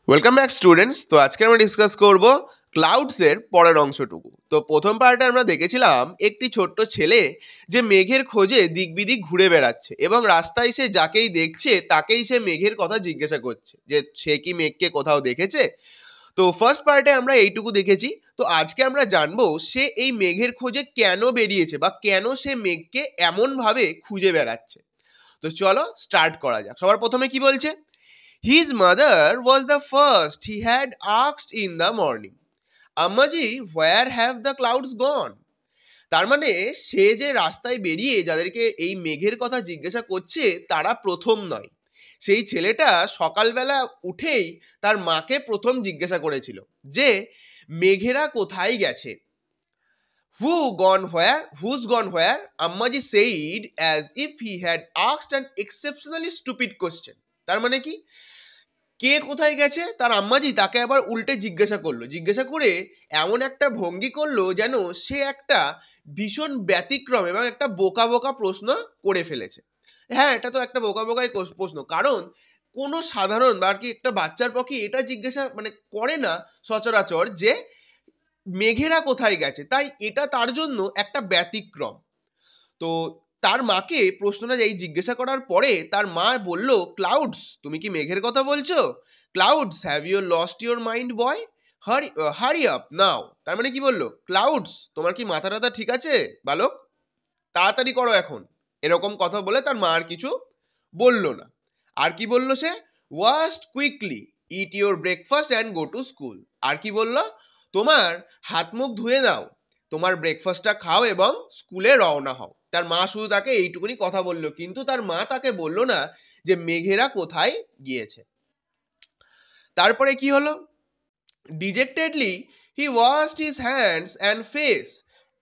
Welcome back students. তো আজকে আমরা ডিসকাস করব ক্লাউডসের পরের অংশটুকু। তো প্রথম পার্টে আমরা দেখেছিলাম একটি ছোট্ট ছেলে যে মেঘের খোঁজে দিক বিদিক ঘুরে বেড়াচ্ছে এবং রাস্তায় সে যাকেই দেখছে তাকেই সে মেঘের কথা জিজ্ঞাসা করছে যে সে কি মেঘকে কোথাও দেখেছে। তো ফার্স্ট পার্টে আমরা এইটুকু দেখেছি। তো আজকে আমরা জানবো সে এই মেঘের খোঁজে কেন বেরিয়েছে বা কেন সে মেঘকে এমনভাবে খুঁজে বেড়াচ্ছে। তো চলো স্টার্ট করা যাক। সবার প্রথমে কি বলছে? His mother was the first he had asked in the morning. আম্মাজি, where have the clouds gone? তার মানে সে যে রাস্তায় বেরিয়ে যাদেরকে এই মেঘের কথা জিজ্ঞাসা করছে তারা প্রথম নয়। সেই ছেলেটা সকালবেলা উঠেই তার মাকে প্রথম জিজ্ঞাসা করেছিল যে মেঘেরা কোথায় গেছে। Who's gone where? আম্মাজি said as if he had asked an exceptionally stupid question. তার মানে কি, কে কোথায় গেছে তার আম্মাজি তাকে আবার উল্টে জিজ্ঞাসা করলো, জিজ্ঞাসা করে এমন একটা ভঙ্গি করলো যেন সে একটা ভীষণ ব্যতিক্রম এবং একটা বোকা বোকা প্রশ্ন করে ফেলেছে। হ্যাঁ, এটা তো একটা বোকা বোকাই প্রশ্ন, কারণ কোনো সাধারণ বা আর কি একটা বাচ্চার পক্ষে এটা জিজ্ঞাসা করে না সচরাচর যে মেঘেরা কোথায় গেছে, তাই এটা তার জন্য একটা ব্যতিক্রম। তো তার মাকে প্রশ্নটা যেই জিজ্ঞাসা করার পরে তার মা বলল, ক্লাউডস, তুমি কি মেঘের কথা বলছো? Clouds, have you lost your mind boy? Hurry up নাও। তার মানে কি বললো? ক্লাউডস, তোমার কি মাথা টাথা ঠিক আছে বালক? তাড়াতাড়ি করো এখন। এরকম কথা বলে তার মা আর কিছু বলল না। আর কি বলল সে? Wash quickly, eat your breakfast and go to school. আর কি বলল? তোমার হাত মুখ ধুয়ে নাও, তোমার ব্রেকফাস্টটা খাও এবং স্কুলে রওনা হও। তার মা শুধু তাকে এইটুকুনি কথা বলল, কিন্তু তার মা তাকে বলল না যে মেঘেরা কোথায় গিয়েছে। তারপরে কি হলো? Dejectedly he washed his hands and face,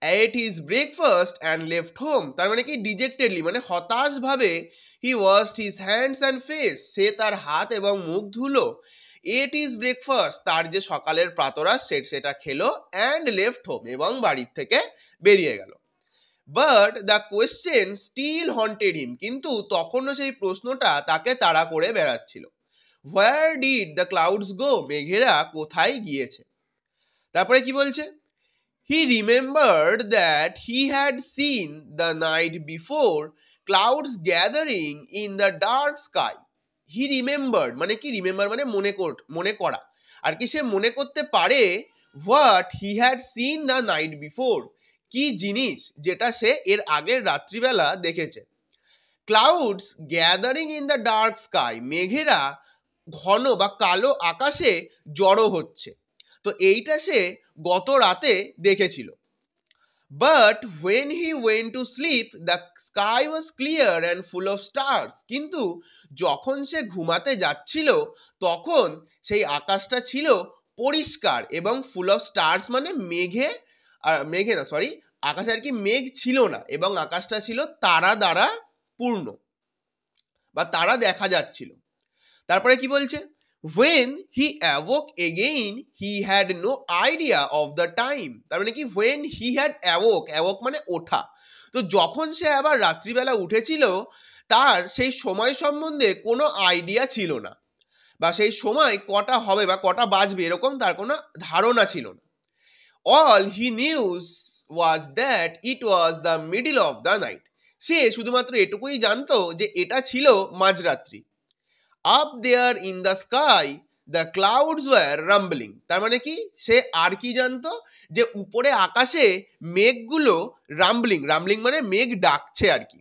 ate his breakfast and left home. তার মানে কি, ডিজেক্টেডলি মানে হতাশভাবে, he washed his hands and face, সে তার হাত এবং মুখ ধুলো, ate his breakfast, তার যে সকালের প্রাতরাশ সেটা খেলো, অ্যান্ড লেফট হোম, এবং বাড়ির থেকে বেরিয়ে গেল। But the question still haunted him, কিন্তু তখনও সেই প্রশ্নটা তাকে তাড়া করে বেড়াচ্ছিল। Where did the clouds go, মেঘেরা কোথায় গিয়েছে? তারপরে কি বলছে? He remembered that he had seen the night before clouds gathering in the dark sky. He remembered মানে কি, রিমেম্বার মানে মনে করা। আর কি সে মনে করতে পারে what he had seen the night before, কি জিনিস যেটা সে এর আগের রাত্রিবেলা দেখেছে। Clouds gathering in the dark sky, মেঘেরা ঘন বা কালো আকাশে জড়ো হচ্ছে। তো এইটা সে গত রাতে দেখেছিল। But when he went to sleep the sky was clear and full of stars, কিন্তু যখন সে ঘুমাতে যাচ্ছিল তখন সেই আকাশটা ছিল পরিষ্কার এবং ফুল অফ স্টার্স মানে মেঘে না, সরি, আকাশে আর কি মেঘ ছিল না এবং আকাশটা ছিল তারা দ্বারা পূর্ণ বা তারা দেখা যাচ্ছিল। তারপরে কি বলছে? when he awoke again he had no idea of the time. তার মানে কি, when he had awoke মানে ওঠা, তো যখন সে আবার রাত্রিবেলা উঠেছিল তার সেই সময় সম্বন্ধে কোনো আইডিয়া ছিল না, বা সেই সময় কটা হবে বা কটা বাজবে এরকম তার কোনো ধারণা ছিল না। all he knew was that it was the middle of the night. সে শুধুমাত্র এটুকুই জানতো যে এটা ছিল মাঝরাত্রি। Up there in the sky the clouds were rumbling. তার মানে কি, সে আর কি জানতো? যে উপরে আকাশে মেঘগুলো রাম্বলিং মানে মেঘ ডাকছে আর কি।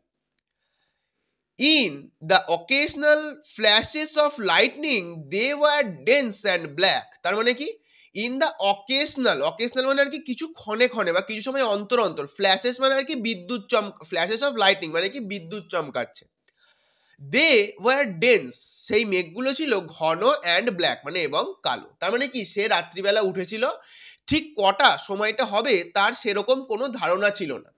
In the occasional flashes of lightning they were dense and black. তার মানে কি, ইন দ্য অকেশনাল মানে আর কি কিছু ক্ষণে ক্ষণে বা কিছু সময় অন্তর অন্তর, ফ্ল্যাশেস মানে আর কি বিদ্যুৎ ফ্ল্যাশেস অফ লাইটনিং মানে কি বিদ্যুৎ চমকাচ্ছে। দে ওয়ার ডেন্স, সেই মেঘগুলো ছিল ঘন, অ্যান্ড ব্ল্যাক মানে এবং কালো। তার মানে কি, সে রাত্রিবেলা উঠেছিল, ঠিক কটা সময়টা হবে তার সেরকম কোনো ধারণা ছিল না,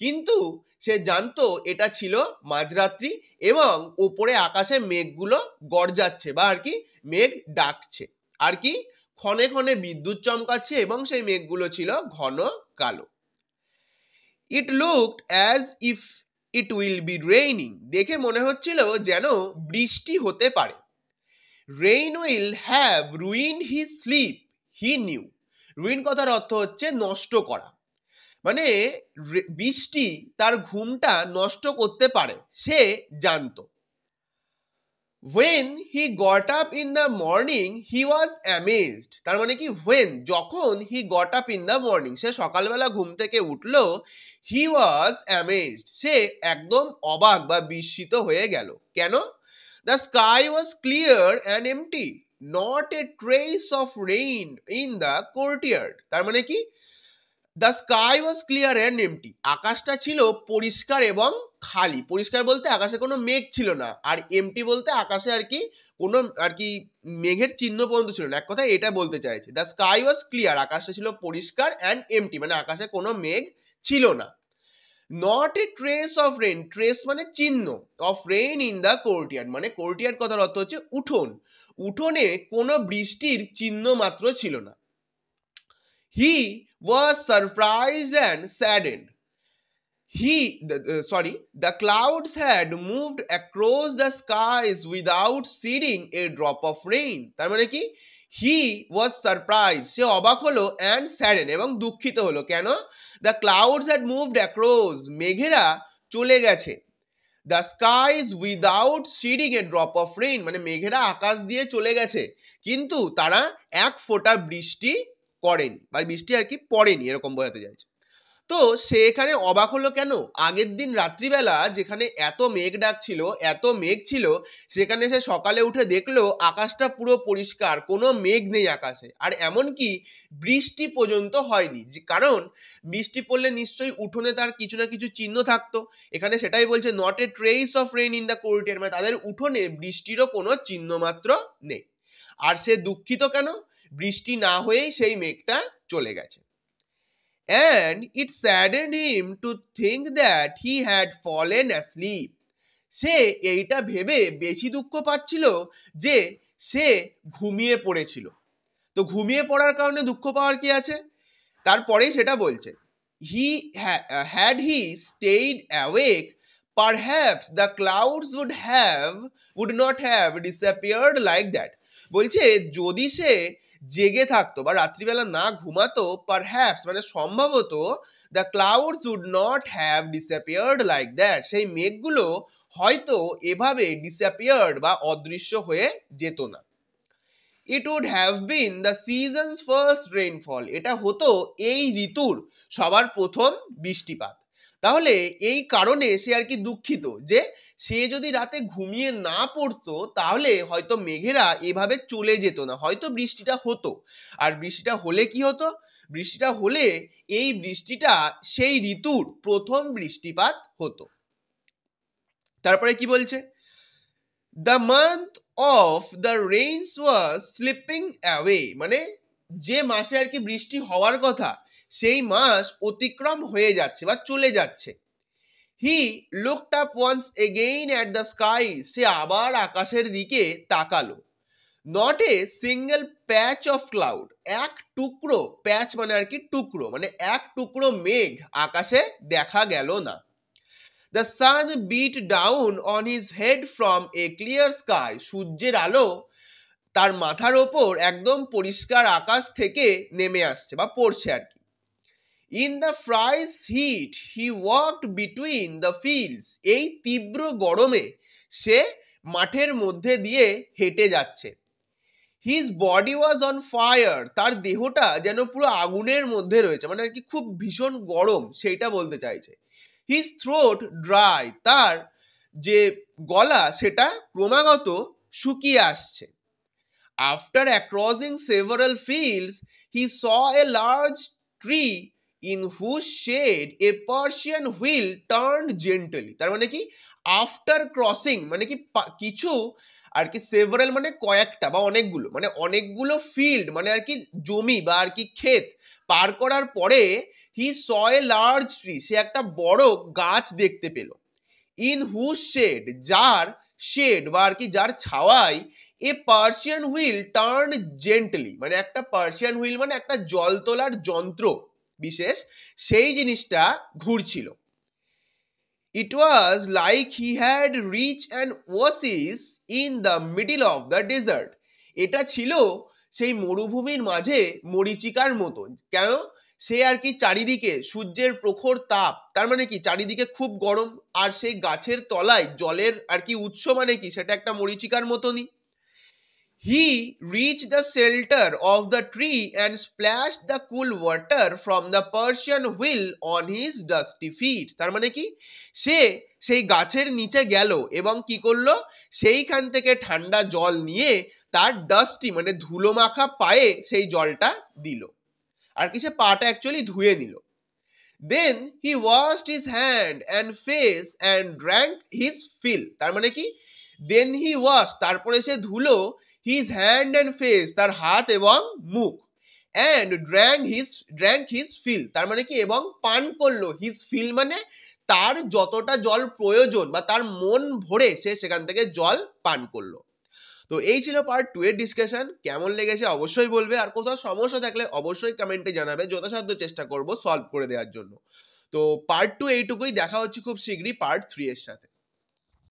কিন্তু সে জানতো এটা ছিল মাঝরাত্রি এবং ওপরে আকাশে মেঘগুলো গর্জাচ্ছে বা আর কি মেঘ ডাকছে, আর কি ক্ষণে ক্ষণে বিদ্যুৎ চমকাচ্ছে এবং সেই মেঘগুলো ছিল ঘন কালো। It looked as if it will be raining, দেখে মনে হচ্ছিল যেন বৃষ্টি হতে পারে। Rain will have ruined his sleep he knew. Ruin কথার অর্থ হচ্ছে নষ্ট করা, মানে বৃষ্টি তার ঘুমটা নষ্ট করতে পারে, সে জানতো। When he got up in the morning he was amazed, তার মানে কি when যখন he got up in the morning সে সকালবেলা ঘুম থেকে উঠলো, he was amazed সে একদম অবাক বা বিস্মিত হয়ে গেল। কেন? The sky was clear and empty, not a trace of rain in the courtyard, তার মানে কি the sky was clear and empty, আকাশটা ছিল পরিষ্কার এবং খালি। পরিষ্কার বলতে আকাশে কোনো মেঘ ছিল না, আর এমটি বলতে আকাশে আর কি কোনো আর কি মেঘের চিহ্ন পর্যন্ত ছিল না। এক কথায় এটা বলতে চাইছে দ্য স্কাই ওয়াজ ক্লিয়ার, আকাশটা ছিল পরিষ্কার, অ্যান্ড এমটি মানে আকাশে কোনো মেঘ ছিল না। Not a trace of rain, trace মানে চিহ্ন, of rain in the courtyard মানে কোর্টইয়ার্ড কথার অর্থ হচ্ছে উঠোন, উঠোনে কোনো বৃষ্টির চিহ্ন মাত্র ছিল না। He was surprised and saddened. The clouds had moved across the skies without shedding a drop of rain. তার মানে কি he was surprised সে অবাক হলো and saddened এবং দুঃখিত হলো। কেন? The clouds had moved across মেঘেরা চলে গেছে the skies without shedding a drop of rain মানে মেঘেরা আকাশ দিয়ে চলে গেছে কিন্তু তারা এক ফোঁটা বৃষ্টি করেনি বা বৃষ্টি আর কি পড়েনি, এরকম বোঝাতে চাইছে। তো সে এখানে অবাক হলো কেন? আগের দিন রাত্রিবেলা যেখানে এত মেঘ ডাকছিল, এত মেঘ ছিল, সেখানে সে সকালে উঠে দেখলো আকাশটা পুরো পরিষ্কার, কোনো মেঘ নেই আকাশে, আর এমনকি বৃষ্টি পর্যন্ত হয়নি। কারণ বৃষ্টি পড়লে নিশ্চয়ই উঠোনে তার কিছু না কিছু চিহ্ন থাকতো। এখানে সেটাই বলছে not a trace of rain in the courtyard মানে তাদের উঠোনে বৃষ্টিরও কোনো চিহ্ন মাত্র নেই। আর সে দুঃখিত কেন? বৃষ্টি না হয়েই সেই মেঘটা চলে গেছে। And it saddened him to think that he had fallen asleep. সে এইটা ভেবে বেশি দুঃখ পাচ্ছিল যে সে ঘুমিয়ে পড়েছিল। তো ঘুমিয়ে পড়ার কারণে দুঃখ পাওয়ার কি আছে? তারপরেই সেটা বলছে had he stayed awake perhaps the clouds would not have disappeared like that. বলছে যদি সে জেগে থাকতো বা রাত্রিবেলা না ঘুমাতো, পারহ্যাপস মানে সম্ভবত the clouds would not have disappeared like that সেই মেঘগুলো হয়তো এভাবে ডিসঅ্যাপিয়ার্ড বা অদৃশ্য হয়ে যেত না। It would have been the season's first rainfall, এটা হতো এই ঋতুর সবার প্রথম বৃষ্টিপাত। তাহলে এই কারণে সে আর কি দুঃখিত যে সে যদি রাতে ঘুমিয়ে না পড়তো তাহলে হয়তো মেঘেরা এভাবে চলে যেত না, হয়তো বৃষ্টিটা হতো। আর বৃষ্টিটা হলে কি হতো? বৃষ্টিটা হলে এই বৃষ্টিটা সেই ঋতুর প্রথম বৃষ্টিপাত হতো। তারপরে কি বলছে? The month of the rains was sleeping away মানে যে মাসে আর কি বৃষ্টি হওয়ার কথা সেই মাস অতিক্রম হয়ে যাচ্ছে বা চলে যাচ্ছে। He looked up once again at the sky, সে আবার আকাশের দিকে তাকালো। Not a single patch of cloud, এক টুকরো, প্যাচ মানে আর কি টুকরো, মানে এক টুকরো মেঘ আকাশে দেখা গেল না। The sun beat down on his head from a clear sky, সূর্যের আলো তার মাথার ওপর একদম পরিষ্কার আকাশ থেকে নেমে আসছে বা পড়ছে আর কি। In the fierce heat he walked between the fields, এই তীব্র গরমে সে মাঠের মধ্যে দিয়ে হেঁটে যাচ্ছে। His body was on fire, তার দেহটা যেন পুরো আগুনের মধ্যে রয়েছে, মানে আর কি খুব ভীষণ গরম সেইটা বলতে চাইছে। His throat dry, তার যে গলা সেটা ক্রমাগত শুকিয়ে আসছে। After crossing several fields, he saw a large tree in whose shade a Persian wheel turned gently. তার মানে কি আফটার ক্রসিং মানে কি কিছু আর কি সেভারাল মানে কয়েকটা বা অনেকগুলো, মানে অনেকগুলো ফিল্ড মানে আর কি জমি বা আর কি ক্ষেত পার করার পরে হি স এ লার্জ ট্রি, সে একটা বড় গাছ দেখতে পেল। ইন হুজ শেড, যার শেড বা আর কি যার ছাওয়ায় এ পার্সিয়ান হুইল টার্ন জেন্টলি, মানে একটা পার্সিয়ান হুইল মানে একটা জল তোলার যন্ত্র বিশেষ, সেই জিনিসটা ঘুরছিল। It was like he had reached an oasis in the middle of the desert. এটা ছিল সেই মরুভূমির মাঝে মরীচিকার মতন। কেন? সে আর কি চারিদিকে সূর্যের প্রখর তাপ, তার মানে কি চারিদিকে খুব গরম, আর সেই গাছের তলায় জলের আর কি উৎস মানে কি সেটা একটা মরীচিকার মতনই। He reached the shelter of the tree and splashed the cool water from the Persian wheel on his dusty feet. তার মানে কি সে সেই গাছের নিচে গেল এবং কি করলো, সেইখান থেকে ঠান্ডা জল নিয়ে তার ডাস্টি মানে ধুলো মাখা পায়ে সেই জলটা দিল, আর কি সে পাটা অ্যাকচুয়ালি ধুয়ে নিল। Then he washed his hand and face and drank his fill. তার মানে কি then he washed তারপরে সে ধুলো his hand and face তার হাত এবং মুখ, and drank his fill তার মানে কি এবং পান করলো, his fill মানে তার যতটা জল প্রয়োজন বা তার মন ভরে সে সেখান থেকে জল পান করলো। তো এই ছিল পার্ট 2 এর ডিসকাশন। কেমন লেগেছে অবশ্যই বলবে, আর কোথাও সমস্যা থাকলে অবশ্যই কমেন্টে জানাবে, যথাসাধ্য চেষ্টা করব সলভ করে দেওয়ার জন্য। তো পার্ট 2 এইটুকুই, দেখা হচ্ছে খুব শীঘ্রই পার্ট 3 এর সাথে।